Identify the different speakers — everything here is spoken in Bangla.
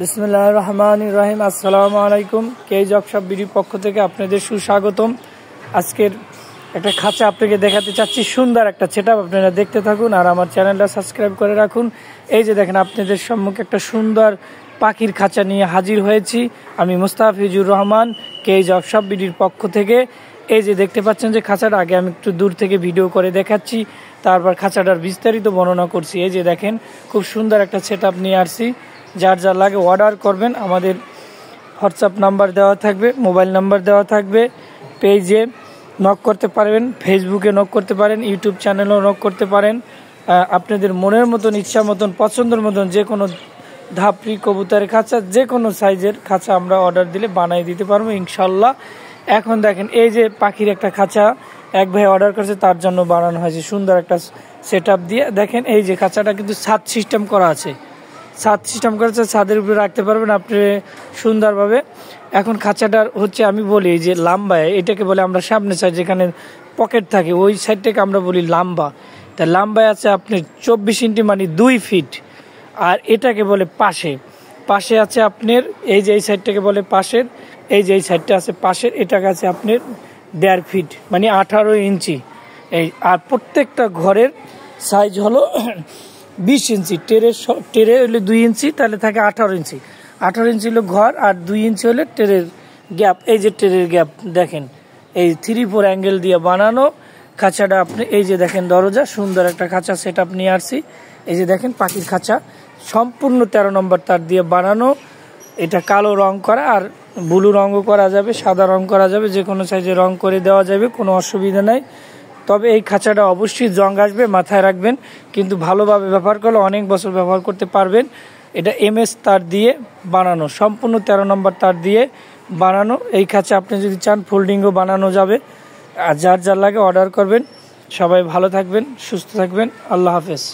Speaker 1: বিসমিল্লাহির রহমানির রহিম। আসসালামু আলাইকুম। কেজ ওয়ার্কশপ বিডির পক্ষ থেকে আপনাদের সুস্বাগতম। আজকের একটা খাঁচা আপনাকে দেখাতে চাচ্ছি, সুন্দর একটা সেটআপ। আপনারা দেখতে থাকুন আর আমার চ্যানেলটা সাবস্ক্রাইব করে রাখুন। এই যে দেখেন, আপনাদের সম্মুখে একটা সুন্দর পাখির খাঁচা নিয়ে হাজির হয়েছি আমি, মুস্তাফিজুর রহমান, কেজ ওয়ার্কশপ বিডির পক্ষ থেকে। এই যে দেখতে পাচ্ছেন যে খাঁচাটা, আগে আমি একটু দূর থেকে ভিডিও করে দেখাচ্ছি, তারপর খাঁচাটার বিস্তারিত বর্ণনা করছি। এই যে দেখেন, খুব সুন্দর একটা সেটআপ নিয়ে আসছি। যার যা লাগে অর্ডার করবেন। আমাদের হোয়াটসঅ্যাপ নাম্বার দেওয়া থাকবে, মোবাইল নাম্বার দেওয়া থাকবে। পেজে নক করতে পারবেন, ফেসবুকে নক করতে পারেন, ইউটিউব চ্যানেলেও নক করতে পারেন। আপনাদের মনের মতন, ইচ্ছা মতন, পছন্দের মতন যে কোনো ধাপড়ি কবুতরের খাঁচা, যে কোনো সাইজের খাঁচা আমরা অর্ডার দিলে বানিয়ে দিতে পারবো ইনশাল্লাহ। এখন দেখেন, এই যে পাখির একটা খাঁচা এক ভাই অর্ডার করেছে, তার জন্য বানানো হয়েছে সুন্দর একটা সেটআপ দিয়ে। দেখেন, এই যে খাঁচাটা কিন্তু ছাদ সিস্টেম করা আছে, ছাদ সিস্টেম করেছে, ছাদের উপরে রাখতে পারবেন আপনি সুন্দরভাবে। এখন খাঁচাটার হচ্ছে, আমি বলি যে লাম্বায়, এটাকে বলে আমরা সামনে সাইড যেখানে পকেট থাকে ওই সাইডটাকে আমরা বলি লাম্বা। তা লাম্বায় আছে আপনার 24 ইঞ্চি, মানে 2 ফিট। আর এটাকে বলে পাশে, পাশে আছে আপনার এই যে এই সাইডটাকে বলে পাশের, এই যে এই সাইডটা আছে পাশের, এটাকে আছে আপনার 1.5 ফিট, মানে 18 ইঞ্চি। এই আর প্রত্যেকটা ঘরের সাইজ হলো 20 ইঞ্চি। টেরে হলে 2 ইঞ্চি, তাহলে থাকে 18 ইঞ্চি। 18 ইঞ্চি হলো ঘর, আর 2 ইঞ্চি হলে টেরের গ্যাপ। এই যে টেরের গ্যাপ দেখেন, এই 3-4 অ্যাঙ্গেল দিয়ে বানানো খাঁচাটা। আপনি এই যে দেখেন দরজা, সুন্দর একটা খাঁচা সেটআপ নিয়ে আসছি। এই যে দেখেন পাখির খাঁচা, সম্পূর্ণ 13 নম্বর তার দিয়ে বানানো। এটা কালো রং করা, আর ব্লু রঙও করা যাবে, সাদা রং করা যাবে, যে কোনো সাইজে রং করে দেওয়া যাবে, কোনো অসুবিধা নাই। তবে এই খাঁচাটা অবশ্যই জং আসবে, মাথায় রাখবেন। কিন্তু ভালোভাবে ব্যবহার করলে অনেক বছর ব্যবহার করতে পারবেন। এটা MS তার দিয়ে বানানো, সম্পূর্ণ 13 নম্বর তার দিয়ে বানানো এই খাঁচা। আপনি যদি চান ফোল্ডিংও বানানো যাবে। আর যার লাগে অর্ডার করবেন। সবাই ভালো থাকবেন, সুস্থ থাকবেন। আল্লাহ হাফেজ।